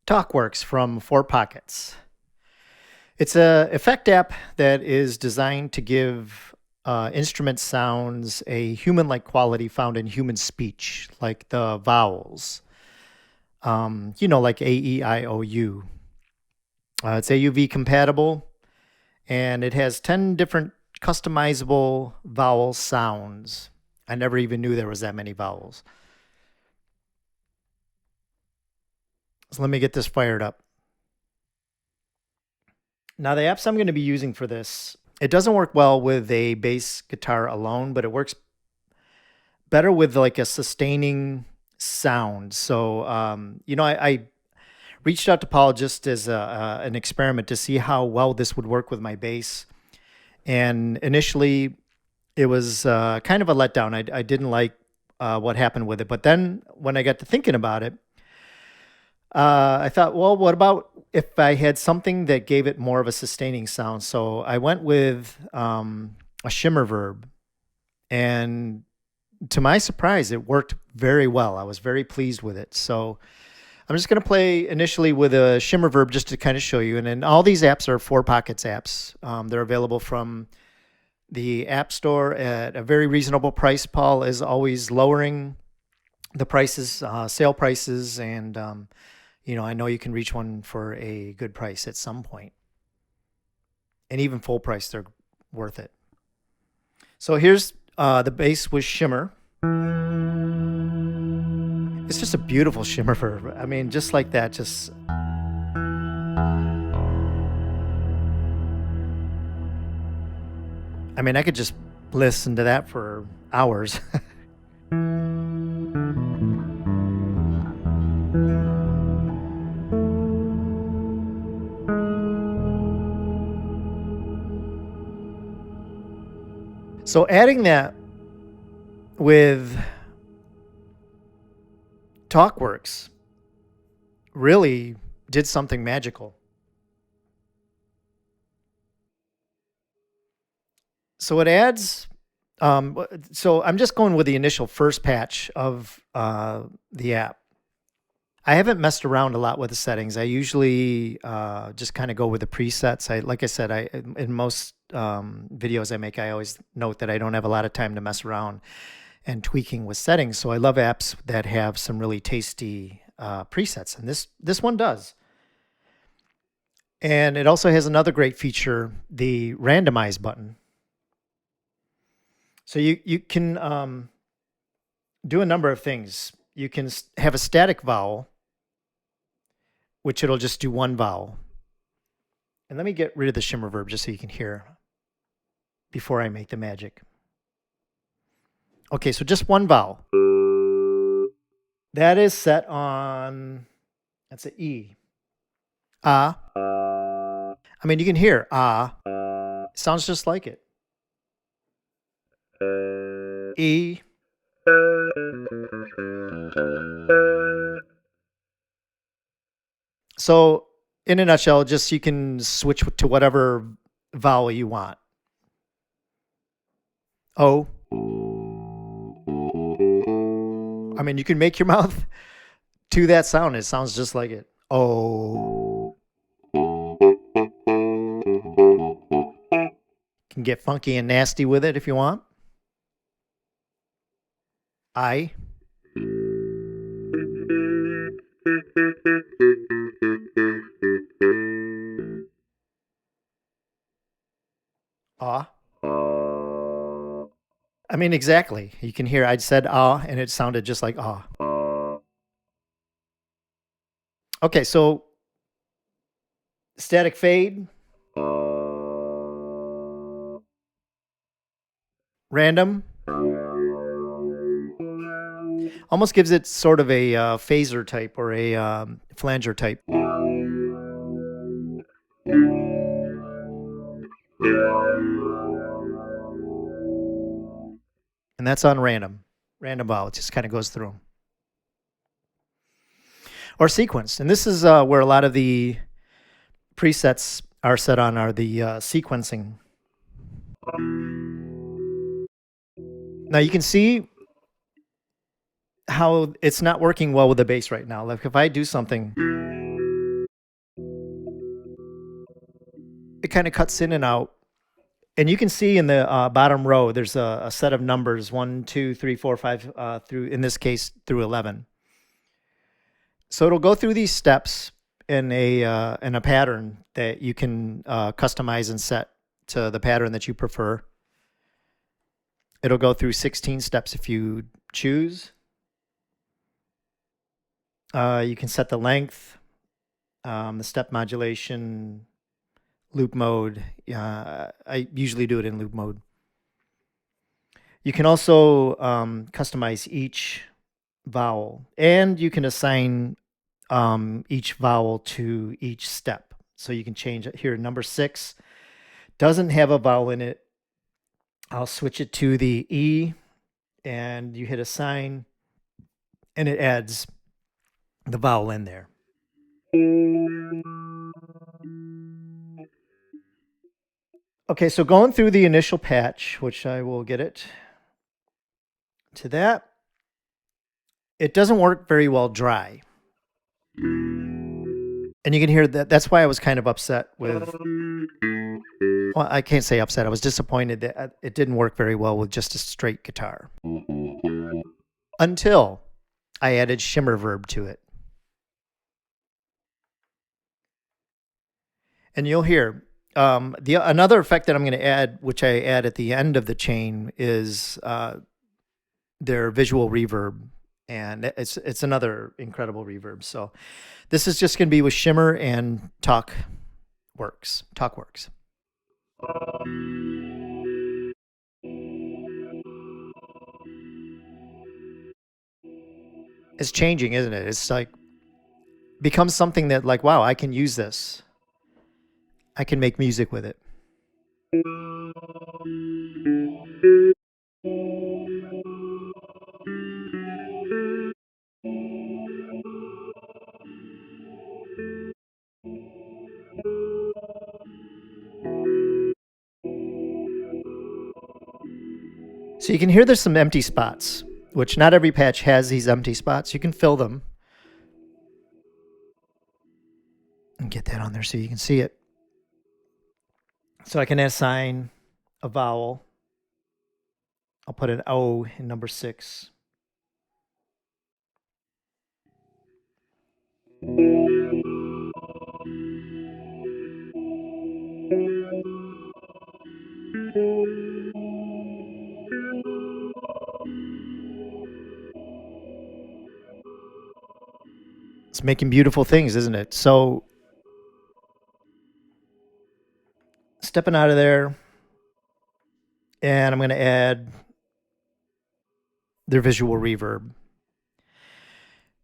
TalkWorks from 4Pockets. It's an effect app that is designed to give instrument sounds a human-like quality found in human speech, like the vowels. Like A, E, I, O, U. It's AUV compatible, and it has 10 different customizable vowel sounds. I never even knew there was that many vowels. So let me get this fired up. Now the apps I'm going to be using for this, it doesn't work well with a bass guitar alone, but it works better with like a sustaining sound. So, I reached out to Paul just as an experiment to see how well this would work with my bass. And initially it was kind of a letdown. I didn't like what happened with it. But then when I got to thinking about it, I thought, well, what about if I had something that gave it more of a sustaining sound? So I went with a Shimmer Verb, and to my surprise, it worked very well. I was very pleased with it. So I'm just going to play initially with a Shimmer Verb just to kind of show you. And then all these apps are 4Pockets apps. They're available from the App Store at a very reasonable price. Paul is always lowering the prices, sale prices, and I know you can reach one for a good price at some point. And even full price, they're worth it. So here's the bass with Shimmer. It's just a beautiful Shimmer verb. I mean, just like that, just... I mean, I could just listen to that for hours. So adding that with TalkWorks really did something magical. So it adds, so I'm just going with the initial first patch of the app. I haven't messed around a lot with the settings. I usually just kind of go with the presets. Like I said, in most videos I make, I always note that I don't have a lot of time to mess around and tweaking with settings. So I love apps that have some really tasty presets, and this one does. And it also has another great feature, the randomize button. So you can do a number of things. You can have a static vowel, which it'll just do one vowel. And let me get rid of the shimmer verb just so you can hear before I make the magic. Okay, so just one vowel. That is set on, that's an E. Ah. I mean, you can hear ah. It sounds just like it. E. So, in a nutshell, just you can switch to whatever vowel you want. O. I mean, you can make your mouth to that sound. It sounds just like it. O. Can get funky and nasty with it if you want. I. Ah. I mean, exactly. You can hear I said ah, and it sounded just like ah. Okay, so static fade. Random. Almost gives it sort of a phaser type or a flanger type. And that's on random. Random vowel. It just kind of goes through. Or sequenced. And this is where a lot of the presets are set on are the sequencing. Now you can see how it's not working well with the bass right now. Like if I do something, it kind of cuts in and out. And you can see in the bottom row, there's a set of numbers, 1, 2, 3, 4, 5, through, in this case, through 11. So it'll go through these steps in a pattern that you can customize and set to the pattern that you prefer. It'll go through 16 steps if you choose. You can set the length, the step modulation, loop mode. I usually do it in loop mode. You can also customize each vowel, and you can assign each vowel to each step. So you can change it here. Number 6 doesn't have a vowel in it. I'll switch it to the E, and you hit assign, and it adds the vowel in there. Okay, so going through the initial patch, which I will get it to that, it doesn't work very well dry. And you can hear that. That's why I was kind of upset with, well, I can't say upset. I was disappointed that it didn't work very well with just a straight guitar. Until I added shimmer verb to it. And you'll hear another effect that I'm going to add, which I add at the end of the chain, is their VisualReverb, and it's another incredible reverb. So this is just going to be with Shimmer and TalkWorks. It's changing, isn't it? It's like becomes something that like, wow, I can use this. I can make music with it. So you can hear there's some empty spots, which not every patch has these empty spots. You can fill them and get that on there so you can see it. So I can assign a vowel. I'll put an O in number 6. It's making beautiful things, isn't it? So stepping out of there, and I'm going to add their visual reverb. And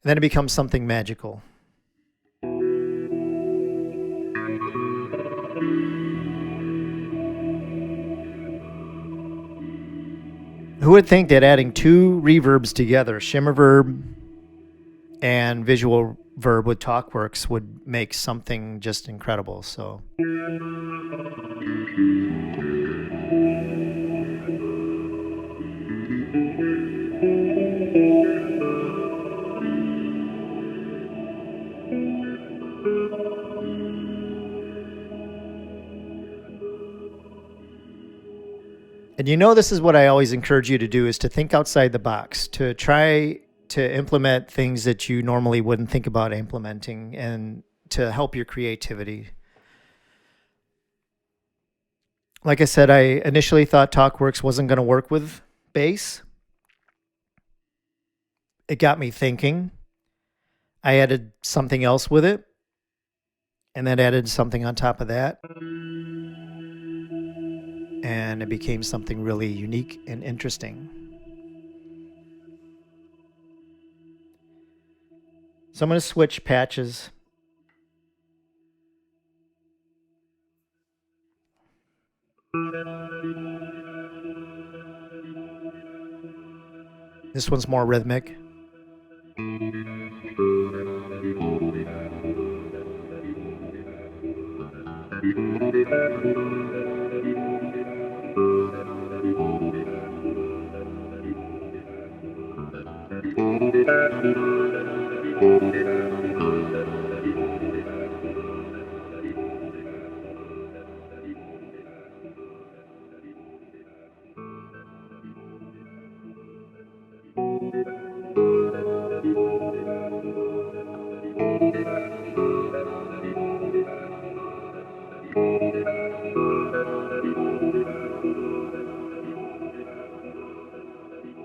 then it becomes something magical. Who would think that adding two reverbs together, Shimmer Verb and VisualReverb with TalkWorks, would make something just incredible. So and you know, this is what I always encourage you to do, is to think outside the box, to try to implement things that you normally wouldn't think about implementing, and to help your creativity. Like I said, I initially thought TalkWorks wasn't going to work with bass. It got me thinking. I added something else with it, and then added something on top of that. And it became something really unique and interesting. So I'm going to switch patches. This one's more rhythmic.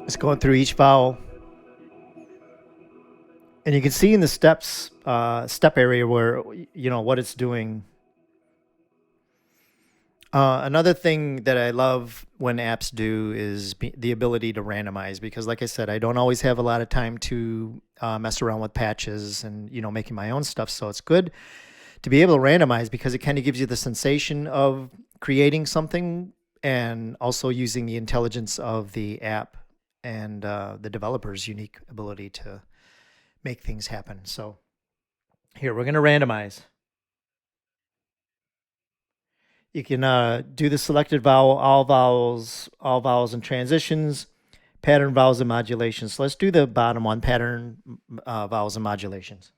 It's going through each vowel. And you can see in the steps, step area where, you know, what it's doing. Another thing that I love when apps do is the ability to randomize, because like I said, I don't always have a lot of time to mess around with patches and, you know, making my own stuff. So it's good to be able to randomize, because it kind of gives you the sensation of creating something, and also using the intelligence of the app and the developer's unique ability to make things happen. So here, we're going to randomize. You can do the selected vowel, all vowels and transitions, pattern vowels and modulations. So let's do the bottom one, pattern vowels and modulations.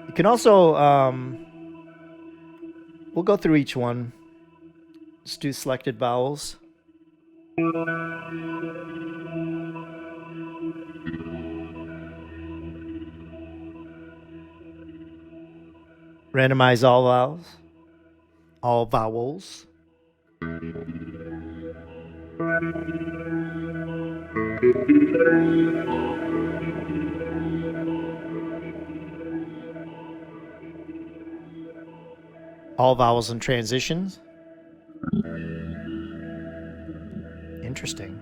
You can also, we'll go through each one. Let's do selected vowels. Randomize all vowels. All vowels. All vowels and transitions. Interesting.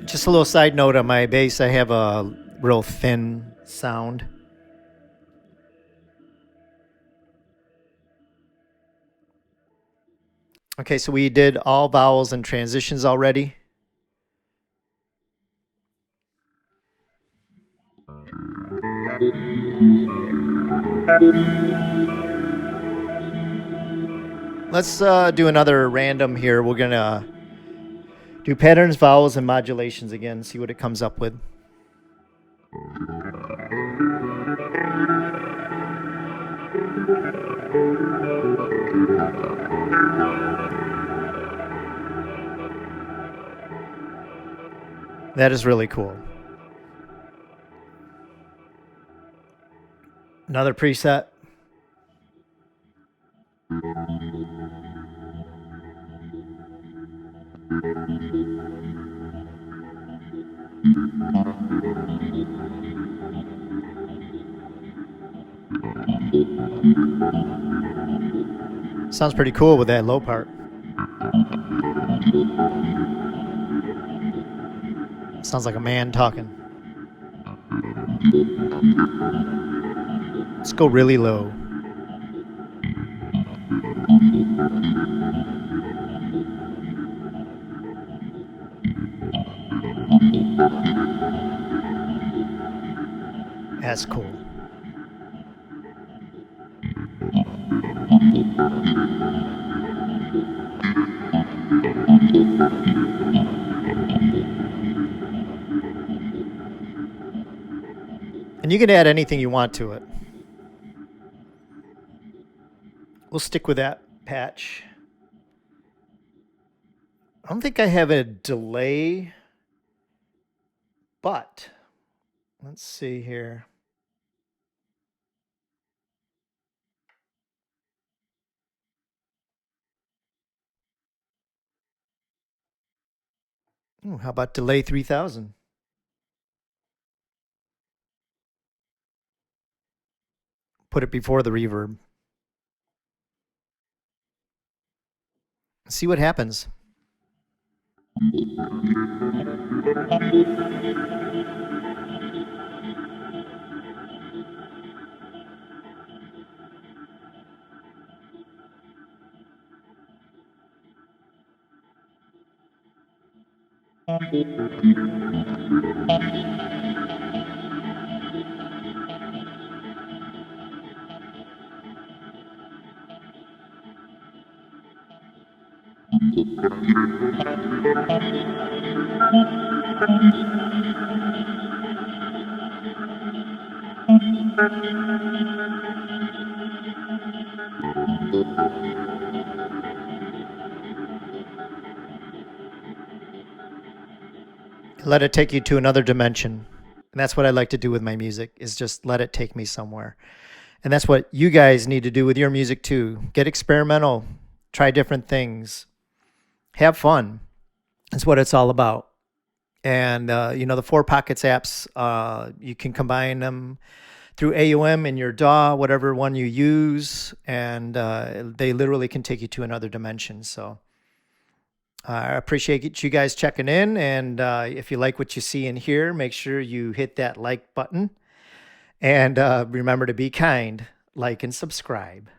Just a little side note on my bass, I have a real thin sound. Okay, so we did all vowels and transitions already. Let's do another random here. We're going to do patterns, vowels, and modulations again, see what it comes up with. That is really cool. Another preset. Sounds pretty cool with that low part. Sounds like a man talking. Let's go really low. That's cool. And you can add anything you want to it. We'll stick with that patch. I don't think I have a delay, but let's see here. Ooh, how about delay 3000? Put it before the reverb. See what happens. Let it take you to another dimension. And that's what I like to do with my music, is just let it take me somewhere. And that's what you guys need to do with your music too. Get experimental, try different things, have fun. That's what it's all about. And you know, the 4Pockets apps, you can combine them through AUM in your DAW, whatever one you use, and they literally can take you to another dimension. So I appreciate you guys checking in, and if you like what you see and hear, make sure you hit that like button, and remember to be kind, like and subscribe.